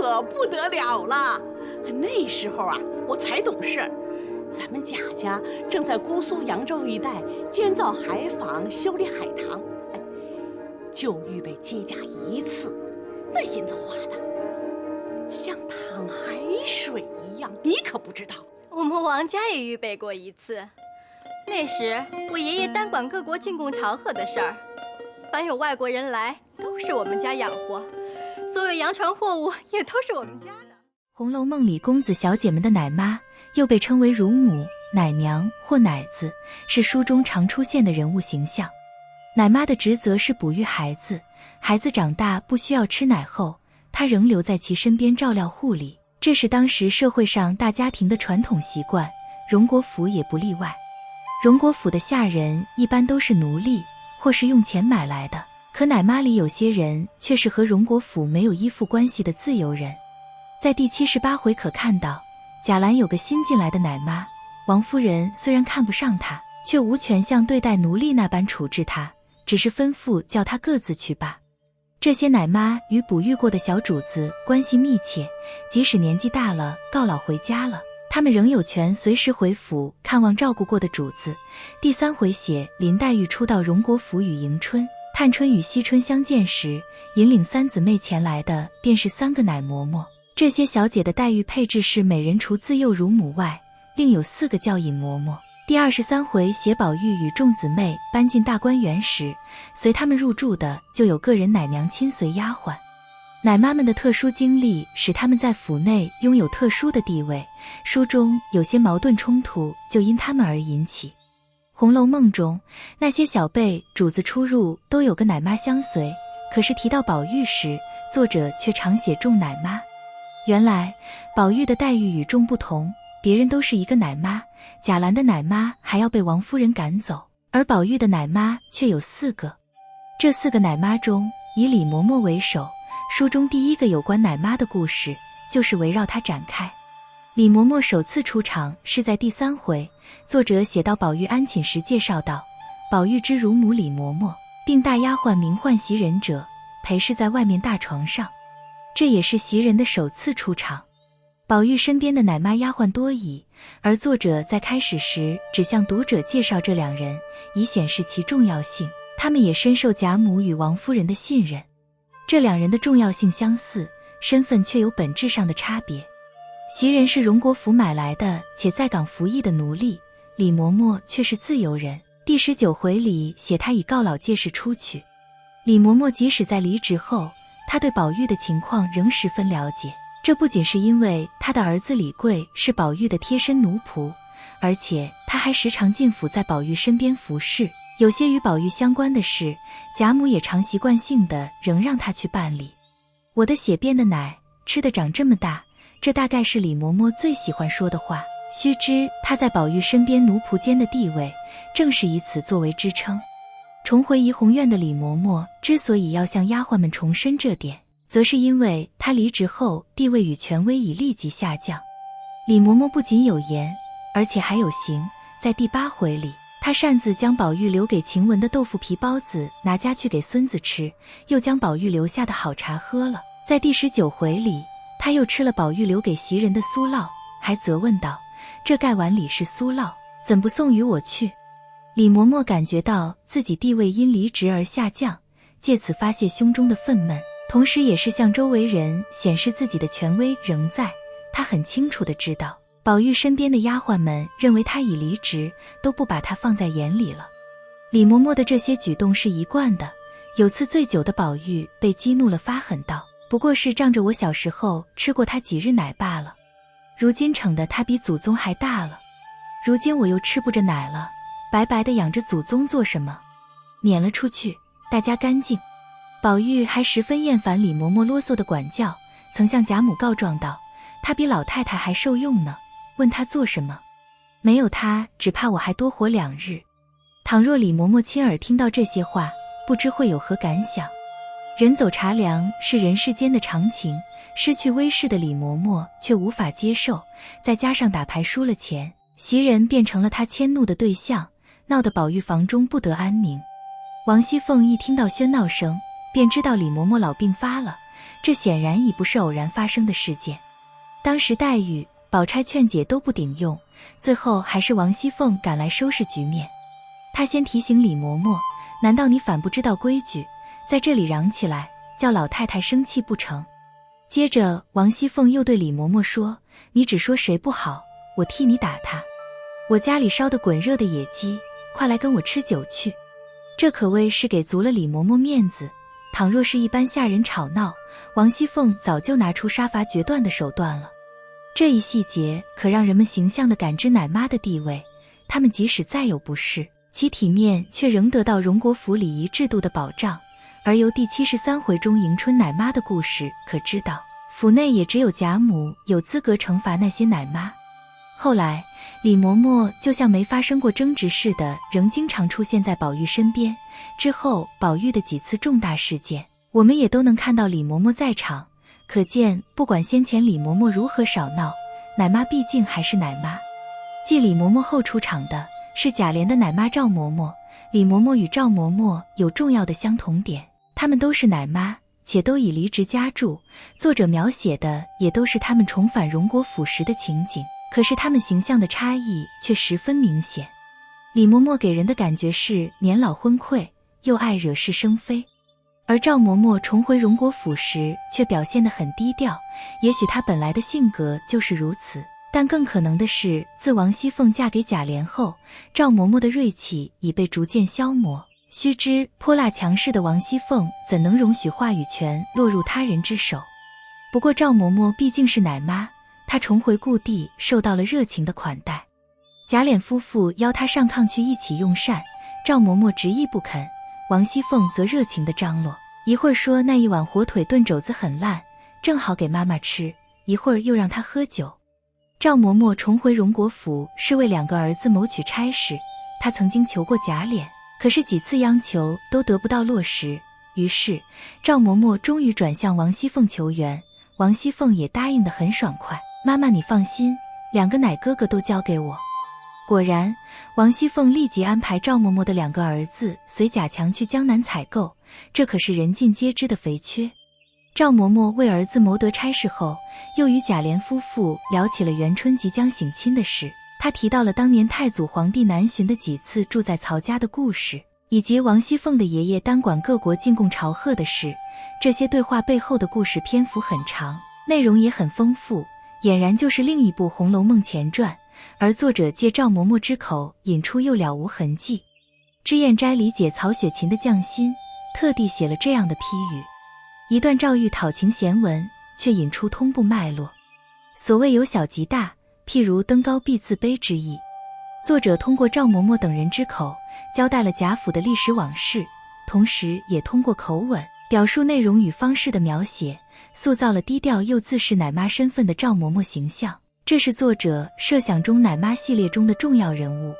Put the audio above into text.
可不得了了。那时候啊，我才懂事儿。咱们贾家正在姑苏、扬州一带建造海坊、修理海棠，就预备接驾一次，那银子花的像淌海水一样，你可不知道。我们王家也预备过一次，那时我爷爷单管各国进贡朝贺的事儿，凡有外国人来，都是我们家养活，所有洋船货物也都是我们家的。《红楼梦》里公子小姐们的奶妈，又被称为乳母、奶娘或奶子，是书中常出现的人物形象。奶妈的职责是哺育孩子，孩子长大不需要吃奶后，她仍留在其身边照料护理，这是当时社会上大家庭的传统习惯，荣国府也不例外。荣国府的下人一般都是奴隶，或是用钱买来的，可奶妈里有些人却是和荣国府没有依附关系的自由人。在第78回可看到，贾兰有个新进来的奶妈，王夫人虽然看不上她，却无权像对待奴隶那般处置她，只是吩咐叫她各自去罢。这些奶妈与哺育过的小主子关系密切，即使年纪大了告老回家了，他们仍有权随时回府看望照顾过的主子。第3回写林黛玉初到荣国府与迎春、探春与惜春相见时，引领3姊妹前来的便是3个奶嬷嬷。这些小姐的待遇配置是每人除自幼乳母外，另有4个叫引嬷嬷。第23回写宝玉与众姊妹搬进大观园时，随他们入住的就有个人奶娘亲随丫鬟。奶妈们的特殊经历使他们在府内拥有特殊的地位，书中有些矛盾冲突就因他们而引起。《红楼梦》中那些小辈主子出入都有个奶妈相随，可是提到宝玉时，作者却常写众奶妈。原来宝玉的待遇与众不同，别人都是一个奶妈，贾兰的奶妈还要被王夫人赶走，而宝玉的奶妈却有4个。这4个奶妈中，以李嬷嬷为首，书中第一个有关奶妈的故事就是围绕她展开。李嬷嬷首次出场是在第3回，作者写到宝玉安寝时介绍到，宝玉之乳母李嬷嬷，并大丫鬟名唤袭人者，陪侍在外面大床上。这也是袭人的首次出场。宝玉身边的奶妈丫鬟多矣，而作者在开始时只向读者介绍这2人，以显示其重要性。他们也深受贾母与王夫人的信任。这2人的重要性相似，身份却有本质上的差别。袭人是荣国府买来的且在港服役的奴隶，李嬷嬷却是自由人。第19回里写她以告老借势出去。李嬷嬷即使在离职后，她对宝玉的情况仍十分了解，这不仅是因为她的儿子李贵是宝玉的贴身奴仆，而且她还时常进府在宝玉身边服侍，有些与宝玉相关的事，贾母也常习惯性的仍让她去办理。我的血变的奶吃得长这么大，这大概是李嬷嬷最喜欢说的话。须知她在宝玉身边奴仆间的地位，正是以此作为支撑。重回怡红院的李嬷嬷之所以要向丫鬟们重申这点，则是因为她离职后地位与权威已立即下降。李嬷嬷不仅有言，而且还有行。在第8回里，她擅自将宝玉留给晴雯的豆腐皮包子拿家去给孙子吃，又将宝玉留下的好茶喝了。在第19回里，她又吃了宝玉留给袭人的酥酪，还责问道：“这盖碗里是酥酪，怎不送与我去？”李嬷嬷感觉到自己地位因离职而下降，借此发泄胸中的愤懑，同时也是向周围人显示自己的权威仍在。她很清楚地知道，宝玉身边的丫鬟们认为她已离职，都不把她放在眼里了。李嬷嬷的这些举动是一贯的，有次醉酒的宝玉被激怒了，发狠道：“不过是仗着我小时候吃过他几日奶罢了，如今逞得他比祖宗还大了，如今我又吃不着奶了，白白的养着祖宗做什么？撵了出去，大家干净。”宝玉还十分厌烦李嬷嬷啰嗦的管教，曾向贾母告状道：“他比老太太还受用呢，问他做什么？没有他，只怕我还多活2日。”倘若李嬷嬷亲耳听到这些话，不知会有何感想。人走茶凉是人世间的常情，失去威势的李嬷嬷却无法接受，再加上打牌输了钱，袭人变成了她迁怒的对象，闹得宝玉房中不得安宁。王熙凤一听到喧闹声，便知道李嬷嬷老病发了，这显然已不是偶然发生的事件。当时黛玉、宝钗劝解都不顶用，最后还是王熙凤赶来收拾局面。她先提醒李嬷嬷，难道你反不知道规矩，在这里嚷起来，叫老太太生气不成？接着王熙凤又对李嬷嬷说，你只说谁不好，我替你打他。我家里烧得滚热的野鸡，快来跟我吃酒去。这可谓是给足了李嬷嬷面子，倘若是一般下人吵闹，王熙凤早就拿出杀伐决断的手段了。这一细节可让人们形象地感知奶妈的地位，他们即使再有不是，其体面却仍得到荣国府礼仪制度的保障。而由第73回中迎春奶妈的故事可知道，府内也只有贾母有资格惩罚那些奶妈。后来李嬷嬷就像没发生过争执似的，仍经常出现在宝玉身边。之后宝玉的几次重大事件，我们也都能看到李嬷嬷在场，可见不管先前李嬷嬷如何少闹，奶妈毕竟还是奶妈。继李嬷嬷后出场的是贾琏的奶妈赵嬷嬷。李嬷嬷与赵嬷嬷有重要的相同点，她们都是奶妈，且都已离职家住，作者描写的也都是她们重返荣国府时的情景。可是她们形象的差异却十分明显。李嬷嬷给人的感觉是年老昏聩，又爱惹是生非，而赵嬷嬷重回荣国府时却表现得很低调。也许她本来的性格就是如此，但更可能的是，自王熙凤嫁给贾琏后，赵嬷嬷的锐气已被逐渐消磨。须知泼辣强势的王熙凤怎能容许话语权落入他人之手？不过赵嬷嬷毕竟是奶妈，她重回故地受到了热情的款待。贾琏夫妇邀她上炕去一起用膳，赵嬷嬷执意不肯，王熙凤则热情地张罗，一会儿说那一碗火腿炖肘子很烂，正好给妈妈吃，一会儿又让她喝酒。赵嬷嬷重回荣国府是为2个儿子谋取差事，她曾经求过贾琏，可是几次央求都得不到落实，于是赵嬷嬷终于转向王熙凤求援。王熙凤也答应得很爽快，妈妈你放心，2个奶哥哥都交给我。果然，王熙凤立即安排赵嬷嬷的2个儿子随贾强去江南采购，这可是人尽皆知的肥缺。赵嬷嬷为儿子谋得差事后，又与贾琏夫妇聊起了元春即将省亲的事。她提到了当年太祖皇帝南巡的几次住在曹家的故事，以及王熙凤的爷爷单管各国进贡朝贺的事。这些对话背后的故事篇幅很长，内容也很丰富，俨然就是另一部《红楼梦》前传，而作者借赵嬷嬷之口引出又了无痕迹。脂砚斋理解曹雪芹的匠心，特地写了这样的批语：一段赵玉讨情闲文，却引出通部脉络。所谓由小及大，譬如登高必自卑之意。作者通过赵嬷嬷等人之口交代了贾府的历史往事，同时也通过口吻表述内容与方式的描写，塑造了低调又自恃奶妈身份的赵嬷嬷形象。这是作者设想中奶妈系列中的重要人物。